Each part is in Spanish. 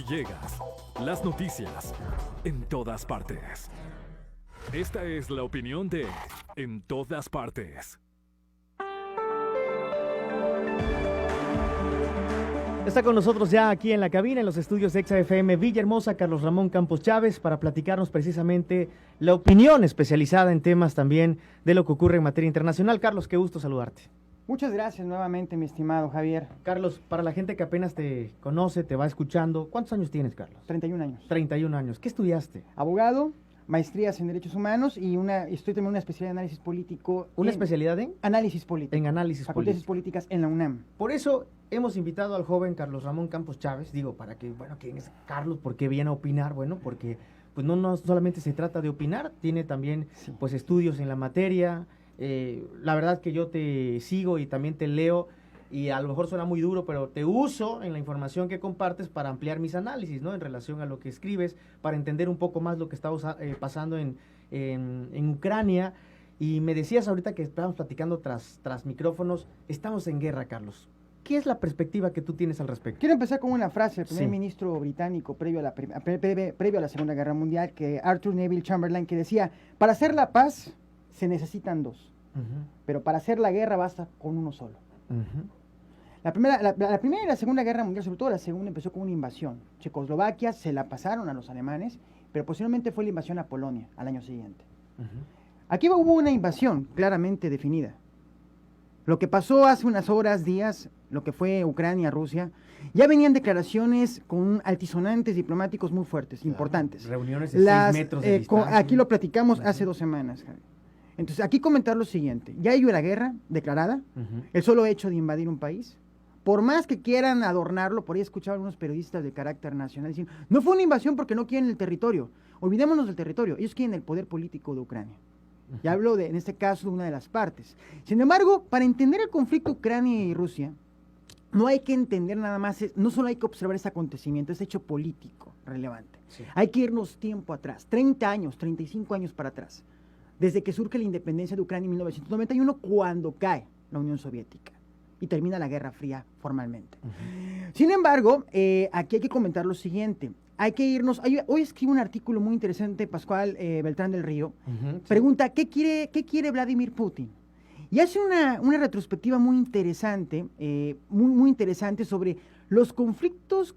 Villegas. Las noticias en todas partes. Esta es la opinión de En Todas Partes. Está con nosotros ya aquí en la cabina, en los estudios de Exa FM Villahermosa, Carlos Ramón Campos Chávez, para platicarnos precisamente la opinión especializada en temas también de lo que ocurre en materia internacional. Carlos, qué gusto saludarte. Muchas gracias nuevamente, mi estimado Javier. Carlos, para la gente que apenas te conoce, te va escuchando, ¿cuántos años tienes, Carlos? 31 años. 31 años. ¿Qué estudiaste? Abogado, maestrías en Derechos Humanos y estoy también una especialidad en análisis político. ¿Una especialidad en? Análisis político. En análisis político. Facultades políticas en la UNAM. Por eso hemos invitado al joven Carlos Ramón Campos Chávez, digo, para que, bueno, ¿quién es Carlos? ¿Por qué viene a opinar? Bueno, porque pues no solamente se trata de opinar, tiene también pues estudios en la materia. La verdad que yo te sigo y también te leo y a lo mejor suena muy duro, pero te uso en la información que compartes para ampliar mis análisis, ¿no? En relación a lo que escribes, para entender un poco más lo que está pasando en Ucrania. Y me decías ahorita que estábamos platicando tras micrófonos, estamos en guerra, Carlos. ¿Qué es la perspectiva que tú tienes al respecto? Quiero empezar con una frase del primer ministro británico previo a la Segunda Guerra Mundial, que Arthur Neville Chamberlain, que decía, para hacer la paz se necesitan dos, pero para hacer la guerra basta con uno solo. La primera y la Segunda Guerra Mundial, sobre todo la segunda, empezó con una invasión. Checoslovaquia se la pasaron a los alemanes, pero posteriormente fue la invasión a Polonia al año siguiente. Aquí hubo una invasión claramente definida. Lo que pasó hace unas horas, días, lo que fue Ucrania, Rusia, ya venían declaraciones con altisonantes diplomáticos muy fuertes, importantes. Reuniones de 6 metros de distancia. Aquí lo platicamos hace 2 semanas, Javi. Entonces, aquí comentar lo siguiente. Ya hay una guerra declarada, el solo hecho de invadir un país. Por más que quieran adornarlo, por ahí escuchaba algunos periodistas de carácter nacional diciendo, no fue una invasión porque no quieren el territorio. Olvidémonos del territorio, ellos quieren el poder político de Ucrania. Ya hablo en este caso, de una de las partes. Sin embargo, para entender el conflicto Ucrania y Rusia, no hay que entender nada más, no solo hay que observar ese acontecimiento, ese hecho político relevante. Sí. Hay que irnos tiempo atrás, 30 años, 35 años para atrás, desde que surge la independencia de Ucrania en 1991, cuando cae la Unión Soviética y termina la Guerra Fría formalmente. Sin embargo, aquí hay que comentar lo siguiente. Hay que irnos, hoy escribe un artículo muy interesante, Pascual Beltrán del Río, pregunta, ¿qué quiere Vladimir Putin? Y hace una retrospectiva muy interesante, muy interesante sobre los conflictos,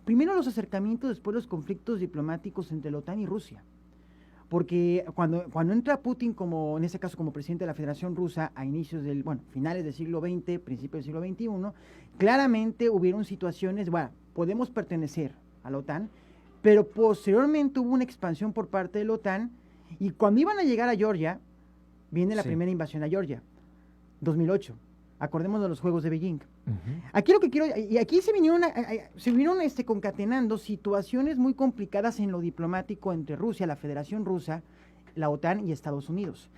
primero los acercamientos, después los conflictos diplomáticos entre la OTAN y Rusia. Porque cuando entra Putin, como en ese caso como presidente de la Federación Rusa, a finales del siglo XX, principios del siglo XXI, claramente hubieron situaciones, podemos pertenecer a la OTAN, pero posteriormente hubo una expansión por parte de la OTAN, y cuando iban a llegar a Georgia, viene la primera invasión a Georgia, 2008, acordemos de los Juegos de Beijing. Aquí lo que quiero, y aquí se vinieron concatenando situaciones muy complicadas en lo diplomático entre Rusia, la Federación Rusa, la OTAN y Estados Unidos.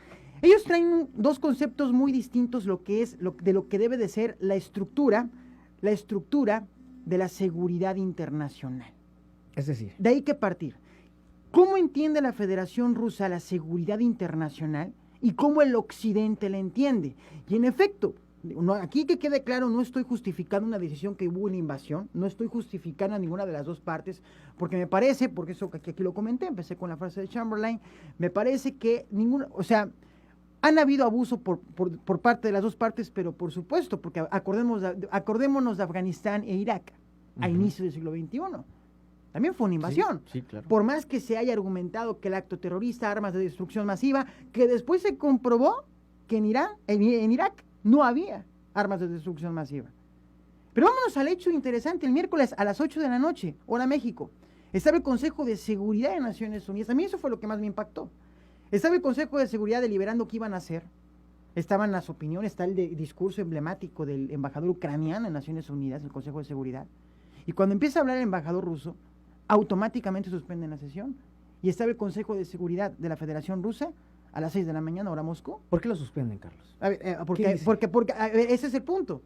Ellos traen dos conceptos muy distintos de lo que debe de ser la estructura de la seguridad internacional. Es decir, de ahí que partir. ¿Cómo entiende la Federación Rusa la seguridad internacional y cómo el Occidente la entiende? Y en efecto, aquí que quede claro, no estoy justificando una decisión que hubo una invasión, no estoy justificando a ninguna de las dos partes, porque me parece, porque eso que aquí lo comenté, empecé con la frase de Chamberlain, me parece que han habido abuso por parte de las dos partes, pero por supuesto, porque acordémonos de Afganistán e Irak a inicios del siglo XXI. También fue una invasión. Sí, claro. Por más que se haya argumentado que el acto terrorista, armas de destrucción masiva, que después se comprobó que en Irak no había armas de destrucción masiva. Pero vámonos al hecho interesante. El miércoles a las 8 de la noche, hora México, estaba el Consejo de Seguridad de Naciones Unidas. A mí eso fue lo que más me impactó. Estaba el Consejo de Seguridad deliberando qué iban a hacer. Estaban las opiniones, está el discurso emblemático del embajador ucraniano en Naciones Unidas, el Consejo de Seguridad. Y cuando empieza a hablar el embajador ruso, automáticamente suspenden la sesión. Y estaba el Consejo de Seguridad de la Federación Rusa a las 6 de la mañana, hora Moscú. ¿Por qué lo suspenden, Carlos? A ver, porque ese es el punto.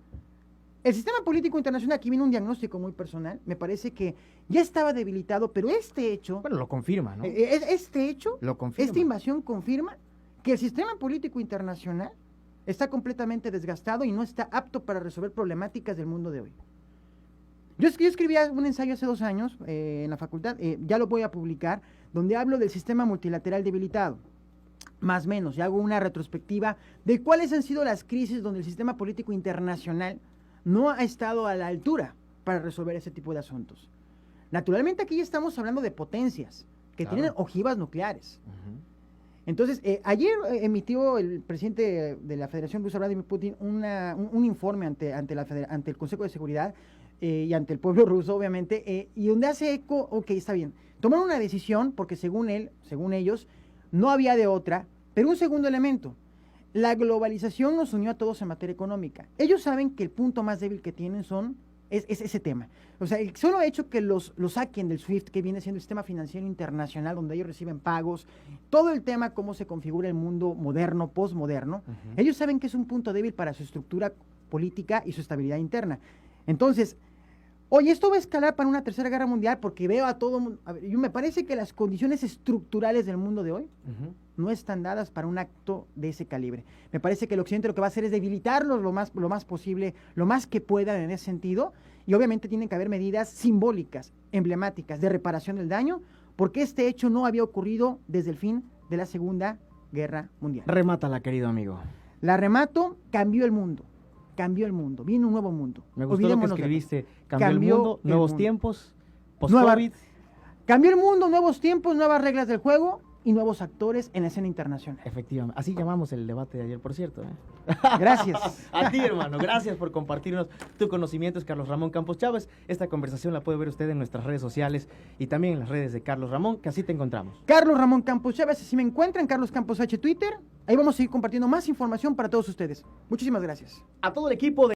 El sistema político internacional, aquí viene un diagnóstico muy personal, me parece que ya estaba debilitado, pero este hecho... Bueno, lo confirma, ¿no? Este hecho, lo confirma. Esta invasión confirma que el sistema político internacional está completamente desgastado y no está apto para resolver problemáticas del mundo de hoy. Yo escribía un ensayo hace 2 años en la facultad, ya lo voy a publicar, donde hablo del sistema multilateral debilitado. Más o menos, y hago una retrospectiva de cuáles han sido las crisis donde el sistema político internacional no ha estado a la altura para resolver ese tipo de asuntos. Naturalmente aquí estamos hablando de potencias que tienen ojivas nucleares. Entonces, ayer emitió el presidente de la Federación Rusa, Vladimir Putin, un informe ante el Consejo de Seguridad y ante el pueblo ruso, obviamente, y donde hace eco, ok, está bien, tomaron una decisión porque según ellos, no había de otra, pero un segundo elemento, la globalización nos unió a todos en materia económica. Ellos saben que el punto más débil que tienen es ese tema. O sea, el solo hecho que los saquen del SWIFT, que viene siendo el sistema financiero internacional, donde ellos reciben pagos, todo el tema, cómo se configura el mundo moderno, postmoderno, ellos saben que es un punto débil para su estructura política y su estabilidad interna. Entonces, oye, esto va a escalar para una tercera guerra mundial porque veo a todo mundo. Me parece que las condiciones estructurales del mundo de hoy no están dadas para un acto de ese calibre. Me parece que el Occidente lo que va a hacer es debilitarlos lo más posible, lo más que puedan en ese sentido, y obviamente tienen que haber medidas simbólicas, emblemáticas, de reparación del daño, porque este hecho no había ocurrido desde el fin de la Segunda Guerra Mundial. Remátala, querido amigo. La remato, cambió el mundo, viene un nuevo mundo. Me gustó lo que escribiste, cambió el mundo, nuevos tiempos, post-COVID. Cambió el mundo, nuevos tiempos, nuevas reglas del juego y nuevos actores en la escena internacional. Efectivamente, así llamamos el debate de ayer, por cierto. Gracias. A ti, hermano, gracias por compartirnos tu conocimiento, es Carlos Ramón Campos Chávez. Esta conversación la puede ver usted en nuestras redes sociales y también en las redes de Carlos Ramón, que así te encontramos. Carlos Ramón Campos Chávez, si me encuentran, Carlos Campos H Twitter, ahí vamos a seguir compartiendo más información para todos ustedes. Muchísimas gracias. A todo el equipo de